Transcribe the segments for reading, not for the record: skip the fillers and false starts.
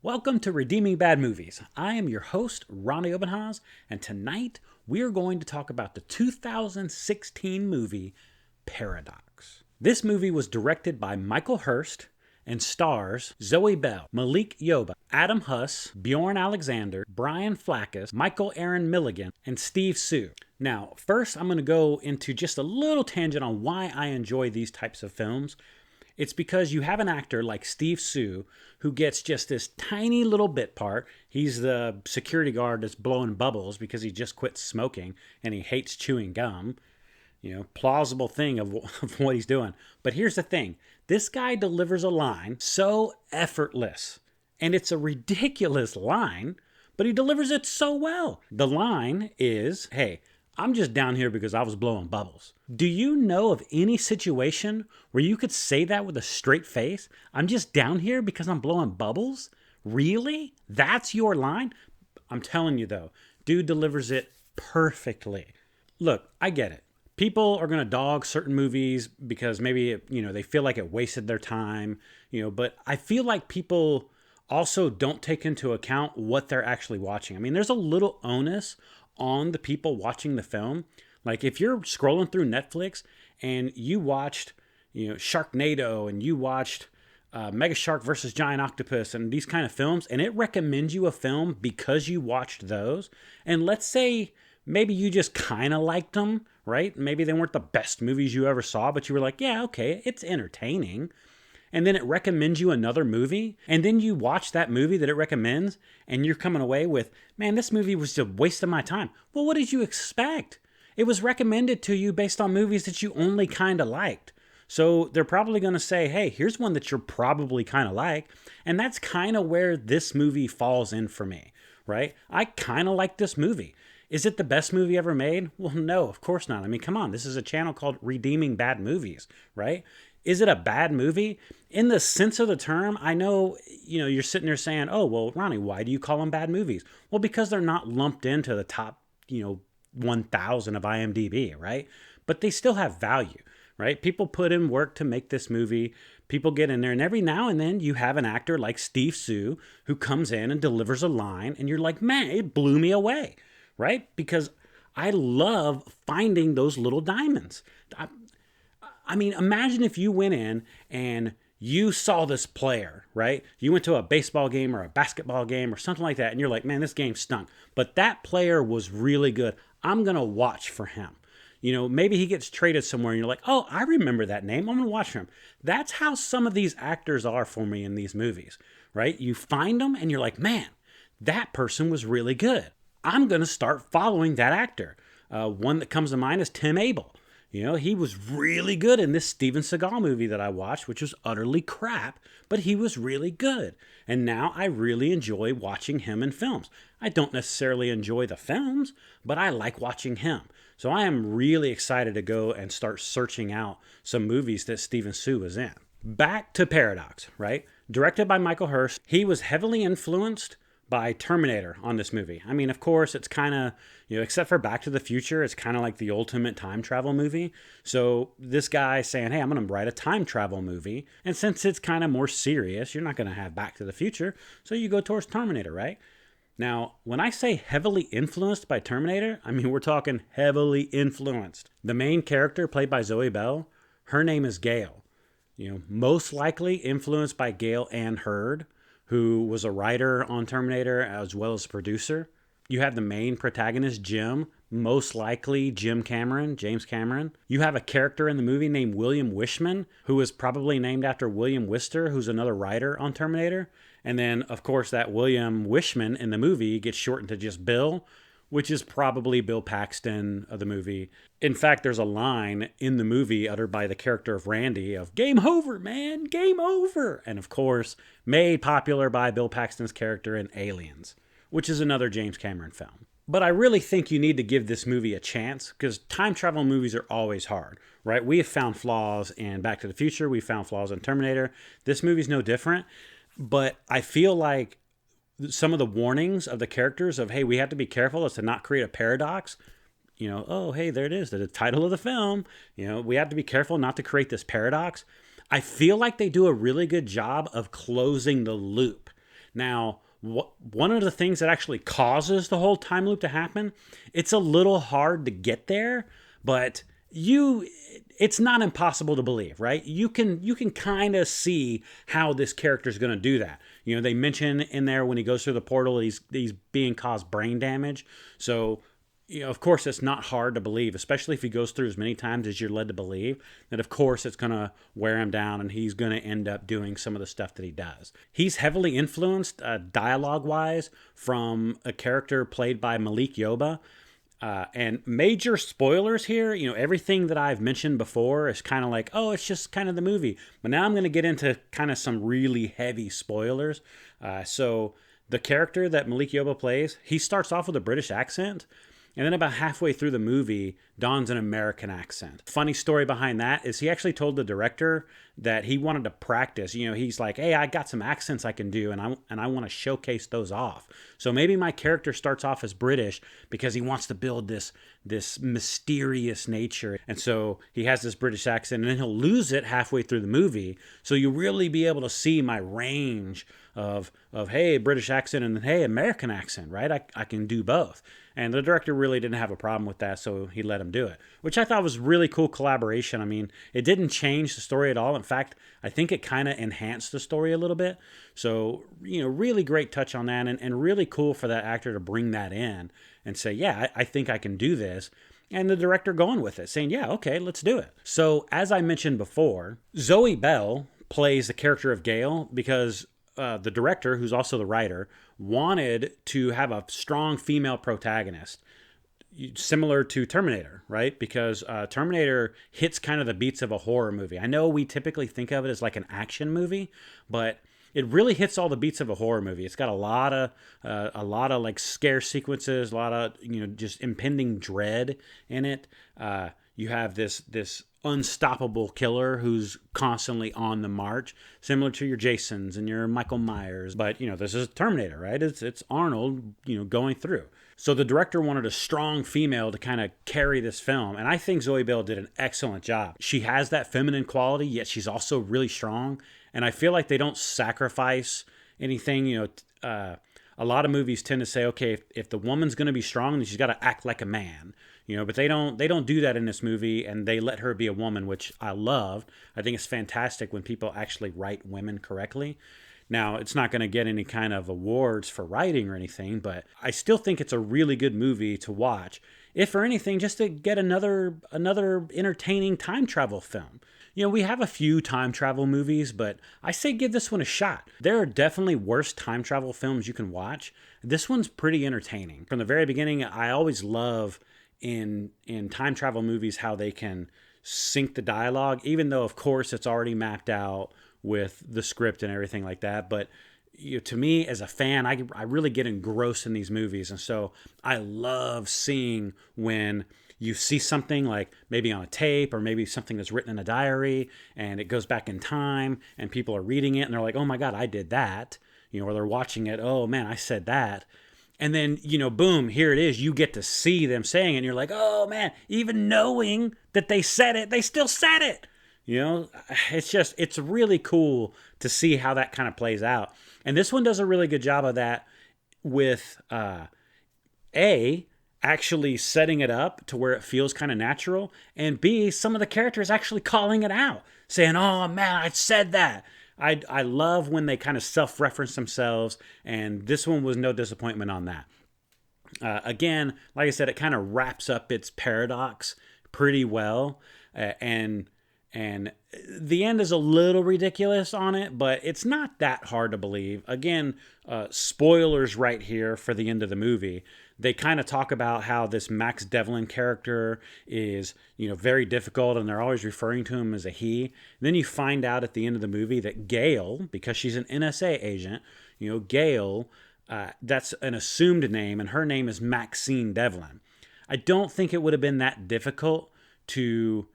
Welcome to Redeeming Bad Movies. I am your host, Ronnie Obenhaus, and tonight we are going to talk about the 2016 movie Paradox. This movie was directed by Michael Hurst and stars Zoe Bell, Malik Yoba, Adam Huss, Bjorn Alexander, Brian Flackus, Michael Aaron Milligan, and Steve Sue. Now, first I'm going to go into just a little tangent on why I enjoy these types of films. It's because you have an actor like Steve Sue who gets just this tiny little bit part. He's the security guard that's blowing bubbles because he just quit smoking and he hates chewing gum. Plausible thing of what he's doing. But here's the thing. This guy delivers a line so effortless. And it's a ridiculous line, but he delivers it so well. The line is, hey, I'm just down here because I was blowing bubbles. Do you know of any situation where you could say that with a straight face? I'm just down here because I'm blowing bubbles? Really? That's your line? I'm telling you though, dude delivers it perfectly. Look, I get it. People are going to dog certain movies because maybe, they feel like it wasted their time, but I feel like people also don't take into account what they're actually watching. I mean, there's a little onus on the people watching the film. Like if you're scrolling through Netflix and you watched, Sharknado and you watched Mega Shark versus Giant Octopus and these kind of films, and it recommends you a film because you watched those, and let's say maybe you just kind of liked them, right? Maybe they weren't the best movies you ever saw, but you were like, yeah, okay, it's entertaining. And then it recommends you another movie, and then you watch that movie that it recommends, and you're coming away with, man, this movie was just a waste of my time. Well, what did you expect? It was recommended to you based on movies that you only kind of liked. So they're probably going to say, hey, here's one that you're probably kind of like. And that's kind of where this movie falls in for me, right? I kind of like this movie. Is it the best movie ever made? Well, no, of course not. I mean, come on, this is a channel called Redeeming Bad Movies, right? Is it a bad movie? In the sense of the term, I know, you're sitting there saying, oh, well, Ronnie, why do you call them bad movies? Well, because they're not lumped into the top, 1,000 of IMDb, right? But they still have value, right? People put in work to make this movie. People get in there, and every now and then you have an actor like Steve Sue who comes in and delivers a line, and you're like, man, it blew me away, right? Because I love finding those little diamonds. I mean, imagine if you went in and you saw this player, right? You went to a baseball game or a basketball game or something like that, and you're like, man, this game stunk. But that player was really good. I'm going to watch for him. Maybe he gets traded somewhere and you're like, oh, I remember that name. I'm going to watch for him. That's how some of these actors are for me in these movies, right? You find them and you're like, man, that person was really good. I'm going to start following that actor. One that comes to mind is Tim Abel. He was really good in this Steven Seagal movie that I watched, which was utterly crap, but he was really good. And now I really enjoy watching him in films. I don't necessarily enjoy the films, but I like watching him. So I am really excited to go and start searching out some movies that Steven Sue was in. Back to Paradox, right? Directed by Michael Hurst. He was heavily influenced by Terminator on this movie. I mean, of course, it's kind of, except for Back to the Future, it's kind of like the ultimate time travel movie. So this guy saying, hey, I'm going to write a time travel movie. And since it's kind of more serious, you're not going to have Back to the Future. So you go towards Terminator, right? Now, when I say heavily influenced by Terminator, I mean, we're talking heavily influenced. The main character played by Zoe Bell, her name is Gail. Most likely influenced by Gail Ann Hurd, who was a writer on Terminator as well as producer. You have the main protagonist, Jim, most likely James Cameron. You have a character in the movie named William Wishman, who is probably named after William Wister, who's another writer on Terminator. And then, of course, that William Wishman in the movie gets shortened to just Bill, which is probably Bill Paxton of the movie. In fact, there's a line in the movie uttered by the character of Randy of, game over, man, game over. And of course, made popular by Bill Paxton's character in Aliens, which is another James Cameron film. But I really think you need to give this movie a chance because time travel movies are always hard, right? We have found flaws in Back to the Future. We found flaws in Terminator. This movie's no different. But I feel like some of the warnings of the characters of, hey, we have to be careful as to not create a paradox. Oh, hey, there it is, the title of the film. We have to be careful not to create this paradox. I feel like they do a really good job of closing the loop. Now, one of the things that actually causes the whole time loop to happen, it's a little hard to get there, but it's not impossible to believe, right? You can kind of see how this character is going to do that. They mention in there when he goes through the portal, he's being caused brain damage. So, of course, it's not hard to believe, especially if he goes through as many times as you're led to believe, that of course it's going to wear him down and he's going to end up doing some of the stuff that he does. He's heavily influenced dialogue-wise from a character played by Malik Yoba. And major spoilers here, everything that I've mentioned before is kind of like, oh, it's just kind of the movie. But now I'm going to get into kind of some really heavy spoilers. So the character that Malik Yoba plays, he starts off with a British accent. And then about halfway through the movie, dons an American accent. Funny story behind that is he actually told the director that he wanted to practice. He's like, hey, I got some accents I can do, and I want to showcase those off. So maybe my character starts off as British because he wants to build this mysterious nature. And so he has this British accent, and then he'll lose it halfway through the movie. So you really be able to see my range of hey, British accent, and hey, American accent, right? I can do both. And the director really didn't have a problem with that, so he let him do it, which I thought was really cool collaboration. I mean, it didn't change the story at all. In fact, I think it kind of enhanced the story a little bit. So, really great touch on that, and really cool for that actor to bring that in and say, yeah, I think I can do this. And the director going with it, saying, yeah, okay, let's do it. So, as I mentioned before, Zoe Bell plays the character of Gale because the director, who's also the writer, wanted to have a strong female protagonist, similar to Terminator, right? Because Terminator hits kind of the beats of a horror movie. I know we typically think of it as like an action movie, but it really hits all the beats of a horror movie. It's got a lot of like scare sequences, a lot of just impending dread in it. You have this unstoppable killer who's constantly on the march, similar to your Jasons and your Michael Myers. But, this is Terminator, right? It's Arnold, going through. So the director wanted a strong female to kind of carry this film. And I think Zoe Bell did an excellent job. She has that feminine quality, yet she's also really strong. And I feel like they don't sacrifice anything. A lot of movies tend to say, okay, if the woman's going to be strong, then she's got to act like a man. But they don't do that in this movie, and they let her be a woman, which I love. I think it's fantastic when people actually write women correctly. Now, it's not going to get any kind of awards for writing or anything, but I still think it's a really good movie to watch, if for anything, just to get another entertaining time travel film. We have a few time travel movies, but I say give this one a shot. There are definitely worse time travel films you can watch. This one's pretty entertaining. From the very beginning, I always love in time travel movies how they can sync the dialogue, even though of course it's already mapped out with the script and everything like that. But to me as a fan, I really get engrossed in these movies, and so I love seeing when you see something like maybe on a tape or maybe something that's written in a diary and it goes back in time and people are reading it and they're like, oh my God, I did that, or they're watching it, oh man, I said that. And then, boom, here it is. You get to see them saying it. And you're like, oh, man, even knowing that they said it, they still said it. It's really cool to see how that kind of plays out. And this one does a really good job of that with, actually setting it up to where it feels kind of natural. And B, some of the characters actually calling it out, saying, oh, man, I said that. I love when they kind of self-reference themselves, and this one was no disappointment on that. Again, like I said, it kind of wraps up its paradox pretty well, and the end is a little ridiculous on it, but it's not that hard to believe. Again, spoilers right here for the end of the movie. They kind of talk about how this Max Devlin character is, very difficult, and they're always referring to him as a he. And then you find out at the end of the movie that Gail, because she's an NSA agent, Gail, that's an assumed name, and her name is Maxine Devlin. I don't think it would have been that difficult to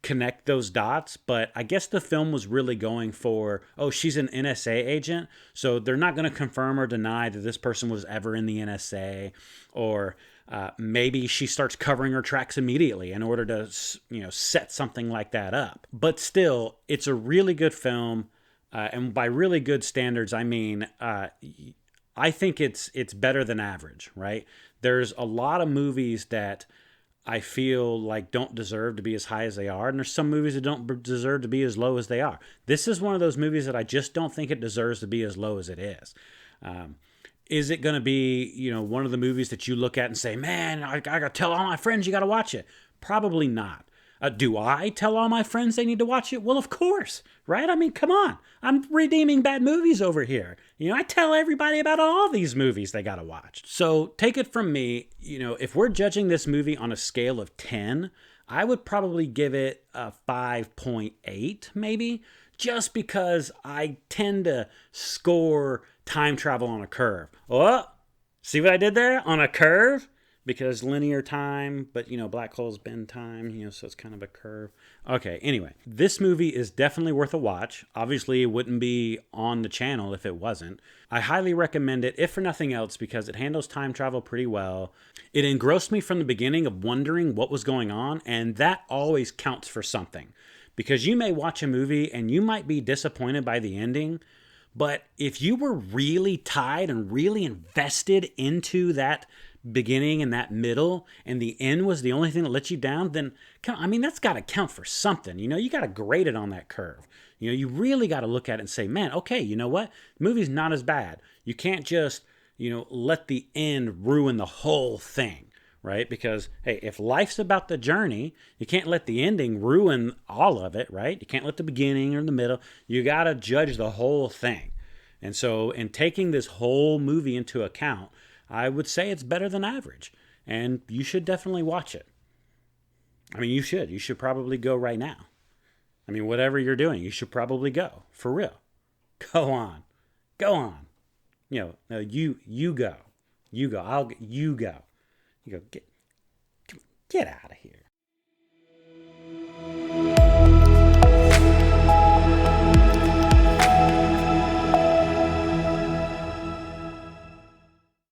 connect those dots, but I guess the film was really going for, oh, she's an NSA agent, so they're not going to confirm or deny that this person was ever in the NSA, or maybe she starts covering her tracks immediately in order to, set something like that up. But still, it's a really good film. And by really good standards, I mean I think it's better than average, right? There's a lot of movies that I feel like don't deserve to be as high as they are, and there's some movies that don't deserve to be as low as they are. This is one of those movies that I just don't think it deserves to be as low as it is. Is it going to be, one of the movies that you look at and say, man, I got to tell all my friends you got to watch it? Probably not. Do I tell all my friends they need to watch it? Well, of course, right? I mean, come on. I'm redeeming bad movies over here. I tell everybody about all these movies they got to watch. So take it from me, if we're judging this movie on a scale of 10, I would probably give it a 5.8 maybe, just because I tend to score time travel on a curve. Oh, see what I did there? On a curve? Because linear time, but black holes bend time, so it's kind of a curve. Okay, anyway, this movie is definitely worth a watch. Obviously, it wouldn't be on the channel if it wasn't. I highly recommend it, if for nothing else, because it handles time travel pretty well. It engrossed me from the beginning of wondering what was going on, and that always counts for something. Because you may watch a movie and you might be disappointed by the ending, but if you were really tied and really invested into that beginning and that middle, and the end was the only thing that let you down, then that's got to count for something. You got to grade it on that curve. You really got to look at it and say, man, okay, you know what? The movie's not as bad. You can't just let the end ruin the whole thing, right? Because hey, if life's about the journey, you can't let the ending ruin all of it, right? You can't let the beginning or the middle. You got to judge the whole thing. And so in taking this whole movie into account, I would say it's better than average, and you should definitely watch it. I mean, you should. You should probably go right now. I mean, whatever you're doing, you should probably go. For real. Go on. Go on. No, you go. You go. You go. You go. Get out of here.